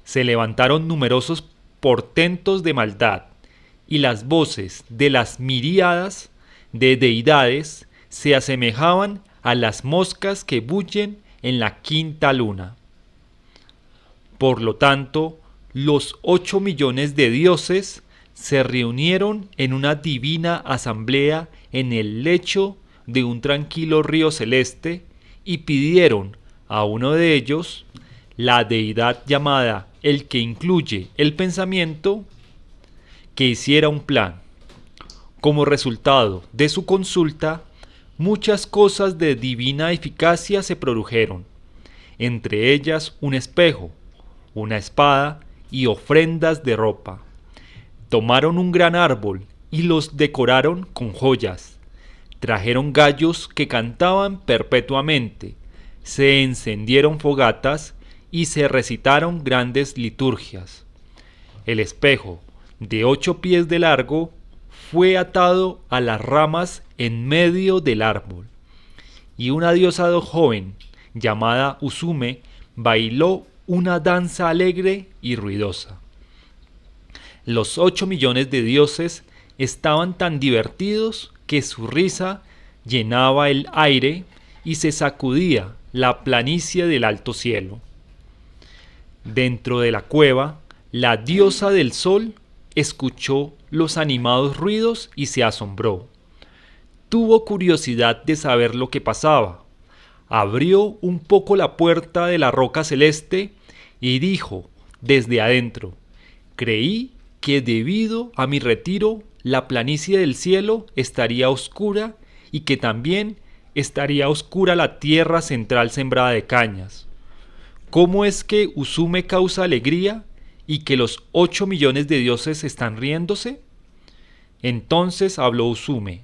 Se levantaron numerosos portentos de maldad, y las voces de las miríadas de deidades se asemejaban a las moscas que bullen en la quinta luna. Por lo tanto, los 8 millones de dioses se reunieron en una divina asamblea en el lecho de un tranquilo río celeste y pidieron a uno de ellos, la deidad llamada el que incluye el pensamiento, que hiciera un plan. Como resultado de su consulta, muchas cosas de divina eficacia se produjeron, entre ellas un espejo, una espada y ofrendas de ropa. Tomaron un gran árbol y los decoraron con joyas. Trajeron gallos que cantaban perpetuamente, se encendieron fogatas y se recitaron grandes liturgias. El espejo, de 8 pies de largo, fue atado a las ramas en medio del árbol, y una diosa joven, llamada Usume, bailó una danza alegre y ruidosa. Los 8 millones de dioses estaban tan divertidos que su risa llenaba el aire y se sacudía la planicie del alto cielo. Dentro de la cueva, la diosa del sol escuchó los animados ruidos y se asombró. Tuvo curiosidad de saber lo que pasaba. Abrió un poco la puerta de la roca celeste y dijo desde adentro: creí que debido a mi retiro la planicie del cielo estaría oscura y que también estaría oscura la tierra central sembrada de cañas. ¿Cómo es que Usume causa alegría y que los 8 millones de dioses están riéndose? Entonces habló Usume: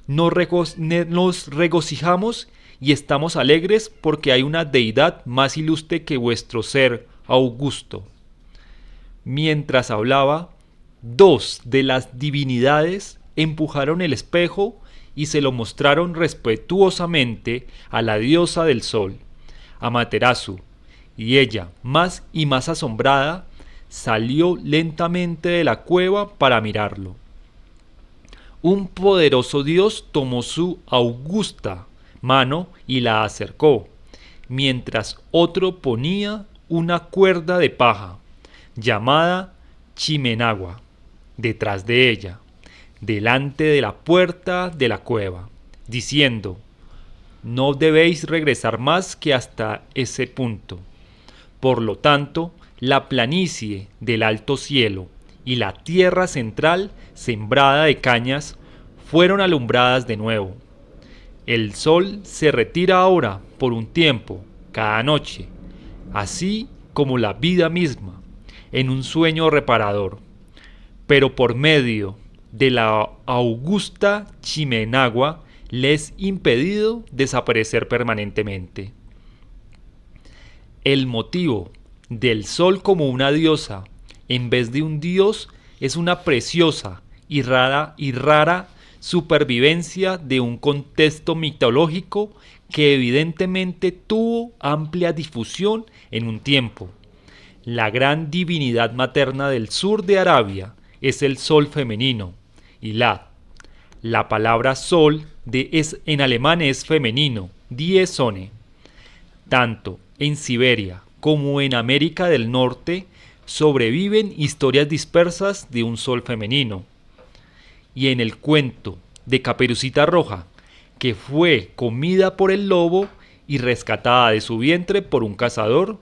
nos regocijamos y estamos alegres porque hay una deidad más ilustre que vuestro ser augusto. Mientras hablaba, dos de las divinidades empujaron el espejo y se lo mostraron respetuosamente a la diosa del sol, Amaterasu, y ella, más y más asombrada, salió lentamente de la cueva para mirarlo. Un poderoso dios tomó su augusta mano y la acercó, mientras otro ponía una cuerda de paja, llamada Chimenagua, detrás de ella, delante de la puerta de la cueva, diciendo: no debéis regresar más que hasta ese punto. Por lo tanto, la planicie del alto cielo y la tierra central sembrada de cañas fueron alumbradas de nuevo. El sol se retira ahora por un tiempo, cada noche, así como la vida misma, en un sueño reparador. Pero por medio de la augusta Chimenagua le es impedido desaparecer permanentemente. El motivo del sol como una diosa en vez de un dios es una preciosa y rara supervivencia de un contexto mitológico que evidentemente tuvo amplia difusión en un tiempo. La gran divinidad materna del sur de Arabia es el sol femenino, Ilad. La palabra sol en alemán es femenino, die Sonne. Tanto en Siberia como en América del Norte sobreviven historias dispersas de un sol femenino. Y en el cuento de Caperucita Roja, que fue comida por el lobo y rescatada de su vientre por un cazador,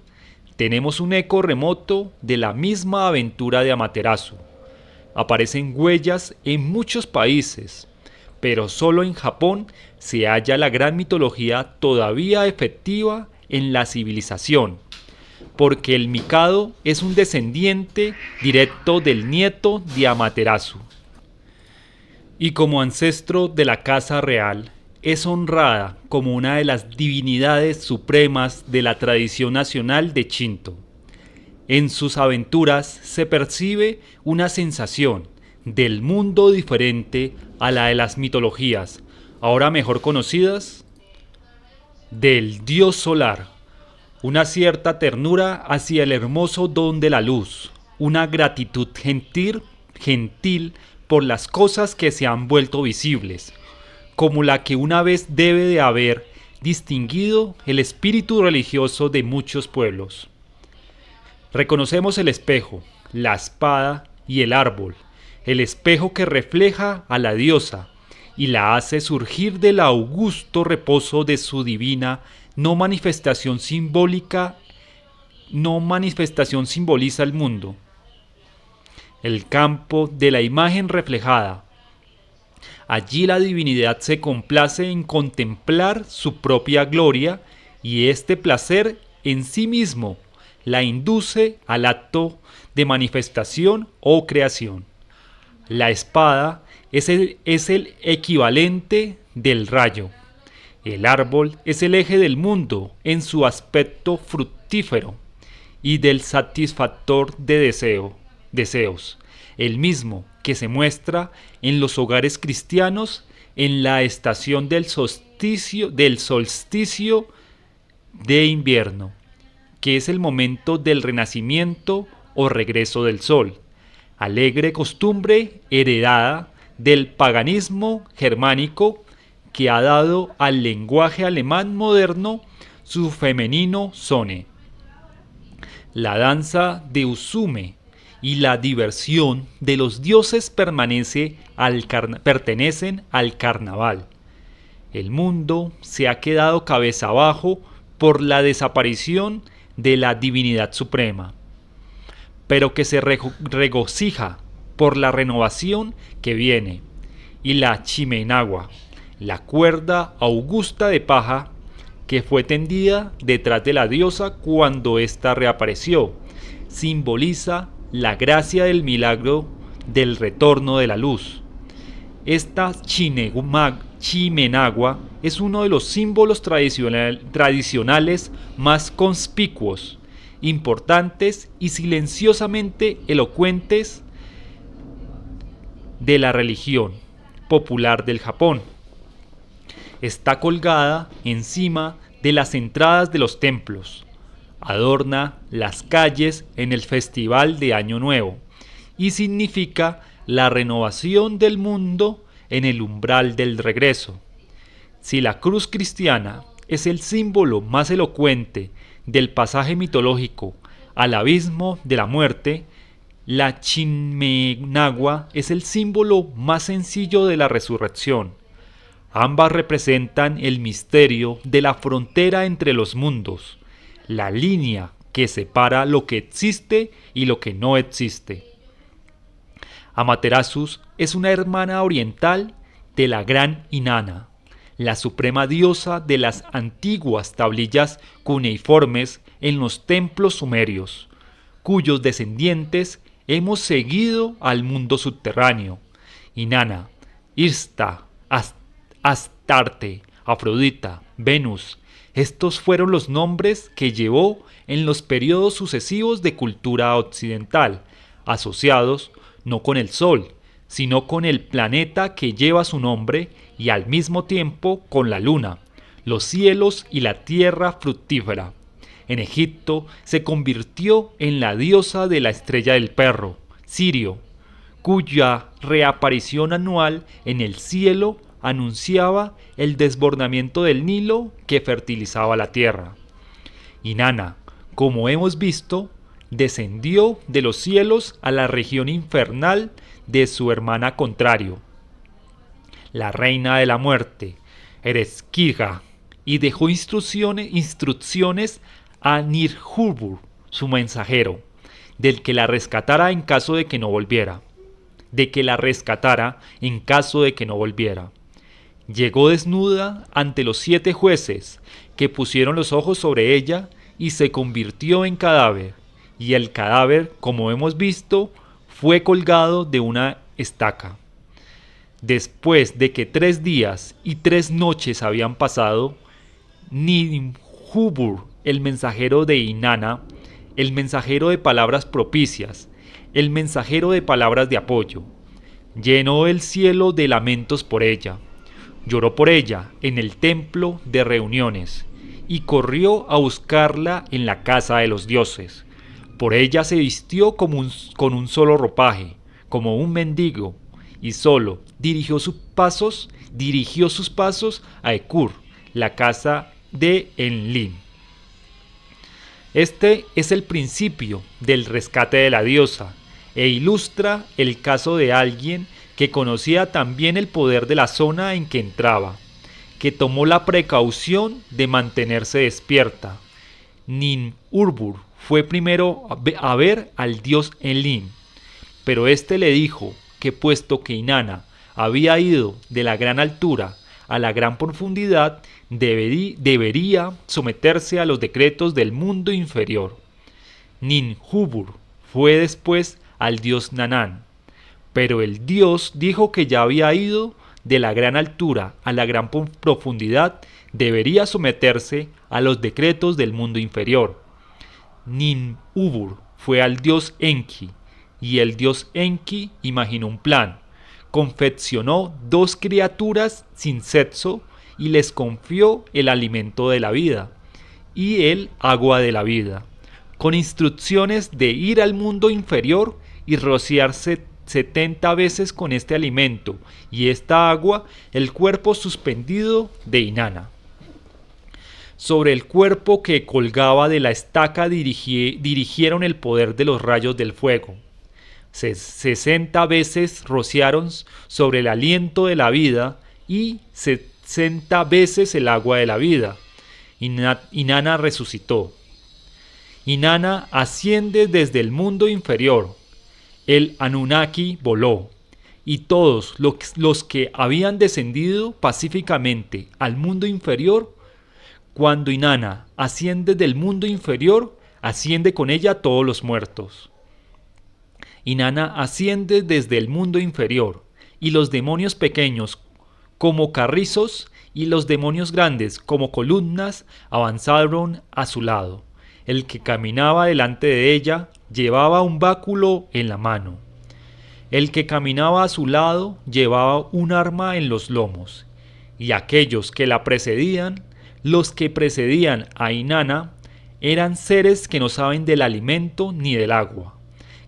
tenemos un eco remoto de la misma aventura de Amaterasu. Aparecen huellas en muchos países, pero solo en Japón se halla la gran mitología todavía efectiva en la civilización, porque el Mikado es un descendiente directo del nieto de Amaterasu. Y como ancestro de la casa real, es honrada como una de las divinidades supremas de la tradición nacional de Shinto. En sus aventuras se percibe una sensación del mundo diferente a la de las mitologías, ahora mejor conocidas, del dios solar, una cierta ternura hacia el hermoso don de la luz, una gratitud gentil por las cosas que se han vuelto visibles, como la que una vez debe de haber distinguido el espíritu religioso de muchos pueblos. Reconocemos el espejo, la espada y el árbol, el espejo que refleja a la diosa y la hace surgir del augusto reposo de su divina no manifestación simboliza el mundo. El campo de la imagen reflejada. Allí la divinidad se complace en contemplar su propia gloria y este placer en sí mismo la induce al acto de manifestación o creación. La espada es el equivalente del rayo. El árbol es el eje del mundo en su aspecto fructífero y del satisfactor de deseos, el mismo que se muestra en los hogares cristianos en la estación del solsticio de invierno, que es el momento del renacimiento o regreso del sol, alegre costumbre heredada del paganismo germánico que ha dado al lenguaje alemán moderno su femenino sone. La danza de Usume y la diversión de los dioses pertenecen al carnaval. El mundo se ha quedado cabeza abajo por la desaparición de la divinidad suprema, pero que se regocija por la renovación que viene, y la chimenagua, la cuerda augusta de paja que fue tendida detrás de la diosa cuando ésta reapareció, simboliza la gracia del milagro del retorno de la luz. Esta Chimenagua es uno de los símbolos tradicionales más conspicuos, importantes y silenciosamente elocuentes de la religión popular del Japón. Está colgada encima de las entradas de los templos, adorna las calles en el Festival de Año Nuevo y significa la renovación del mundo en el umbral del regreso. Si la cruz cristiana es el símbolo más elocuente del pasaje mitológico al abismo de la muerte, la Chimenagua es el símbolo más sencillo de la resurrección. Ambas representan el misterio de la frontera entre los mundos, la línea que separa lo que existe y lo que no existe. Amaterasu es una hermana oriental de la gran Inanna, la suprema diosa de las antiguas tablillas cuneiformes en los templos sumerios, cuyos descendientes hemos seguido al mundo subterráneo. Inanna, Irsta, Astarte, Afrodita, Venus. Estos fueron los nombres que llevó en los periodos sucesivos de cultura occidental, asociados no con el Sol, sino con el planeta que lleva su nombre y al mismo tiempo con la luna, los cielos y la tierra fructífera. En Egipto se convirtió en la diosa de la estrella del perro, Sirio, cuya reaparición anual en el cielo anunciaba el desbordamiento del Nilo que fertilizaba la tierra. Inanna, como hemos visto, descendió de los cielos a la región infernal de su hermana contrario, la reina de la muerte, Ereshkigal, y dejó instrucciones a Ninhurbur, su mensajero, del que la rescatara en caso de que no volviera. Llegó desnuda ante los 7 jueces, que pusieron los ojos sobre ella, y se convirtió en cadáver, y el cadáver, como hemos visto, fue colgado de una estaca. Después de que 3 días y 3 noches habían pasado, Ninhurbur, el mensajero de Inanna, el mensajero de palabras propicias, el mensajero de palabras de apoyo, llenó el cielo de lamentos por ella, lloró por ella en el templo de reuniones y corrió a buscarla en la casa de los dioses. Por ella se vistió con un solo ropaje, como un mendigo, y solo dirigió sus pasos a Ekur, la casa de Enlil. Este es el principio del rescate de la diosa e ilustra el caso de alguien que conocía también el poder de la zona en que entraba, que tomó la precaución de mantenerse despierta. Ninhurbur fue primero a ver al dios Enlil, pero éste le dijo que puesto que Inanna había ido de la gran altura a la gran profundidad, debería someterse a los decretos del mundo inferior. Ninhurbur fue después al dios Nannan, pero el dios dijo que ya había ido de la gran altura a la gran profundidad, debería someterse a los decretos del mundo inferior. Ninhurbur fue al dios Enki, y el dios Enki imaginó un plan. Confeccionó 2 criaturas sin sexo y les confió el alimento de la vida y el agua de la vida, con instrucciones de ir al mundo inferior y rociarse 70 veces con este alimento y esta agua el cuerpo suspendido de Inanna. Sobre el cuerpo que colgaba de la estaca dirigieron el poder de los rayos del fuego. 60 veces rociaron sobre el aliento de la vida y 60 veces el agua de la vida. Inanna resucitó. Inanna asciende desde el mundo inferior. El Anunnaki voló, y todos los que habían descendido pacíficamente al mundo inferior, cuando Inanna asciende del mundo inferior, asciende con ella todos los muertos. Inanna asciende desde el mundo inferior, y los demonios pequeños, como carrizos, y los demonios grandes como columnas avanzaron a su lado. El que caminaba delante de ella llevaba un báculo en la mano. El que caminaba a su lado llevaba un arma en los lomos. Y aquellos que la precedían, los que precedían a Inanna, eran seres que no saben del alimento ni del agua,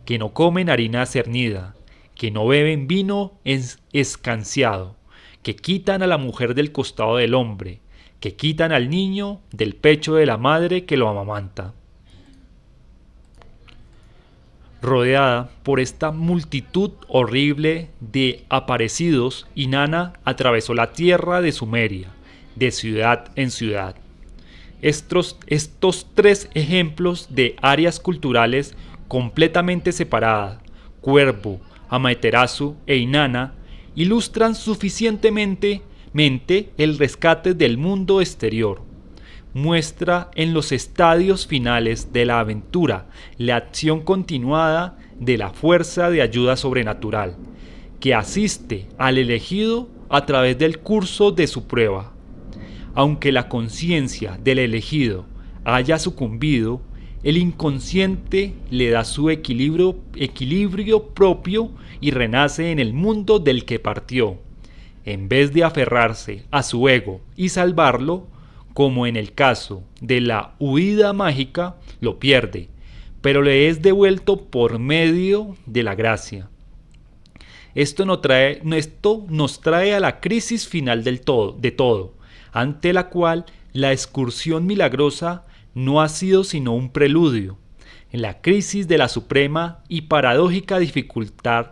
que no comen harina cernida, que no beben vino escanciado, que quitan a la mujer del costado del hombre, que quitan al niño del pecho de la madre que lo amamanta. Rodeada por esta multitud horrible de aparecidos, Inanna atravesó la tierra de Sumeria, de ciudad en ciudad. Estos tres ejemplos de áreas culturales completamente separadas, Cuervo, Amaterasu e Inanna, ilustran suficientemente el rescate del mundo exterior. Muestra en los estadios finales de la aventura la acción continuada de la fuerza de ayuda sobrenatural, que asiste al elegido a través del curso de su prueba. Aunque la conciencia del elegido haya sucumbido, el inconsciente le da su equilibrio propio y renace en el mundo del que partió. En vez de aferrarse a su ego y salvarlo, como en el caso de la huida mágica, lo pierde, pero le es devuelto por medio de la gracia. Esto nos trae a la crisis final de todo, ante la cual la excursión milagrosa no ha sido sino un preludio, en la crisis de la suprema y paradójica dificultad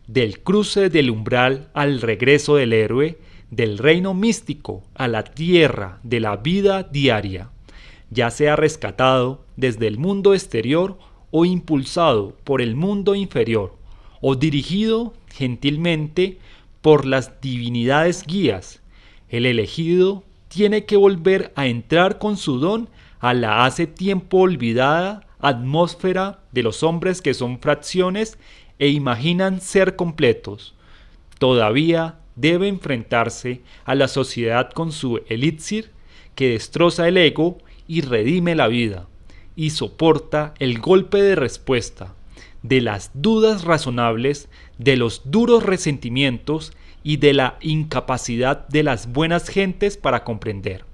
del cruce del umbral al regreso del héroe, del reino místico a la tierra de la vida diaria, ya sea rescatado desde el mundo exterior o impulsado por el mundo inferior, o dirigido gentilmente por las divinidades guías. El elegido tiene que volver a entrar con su don a la hace tiempo olvidada atmósfera de los hombres que son fracciones e imaginan ser completos. Todavía debe enfrentarse a la sociedad con su elixir que destroza el ego y redime la vida, y soporta el golpe de respuesta de las dudas razonables, de los duros resentimientos y de la incapacidad de las buenas gentes para comprender.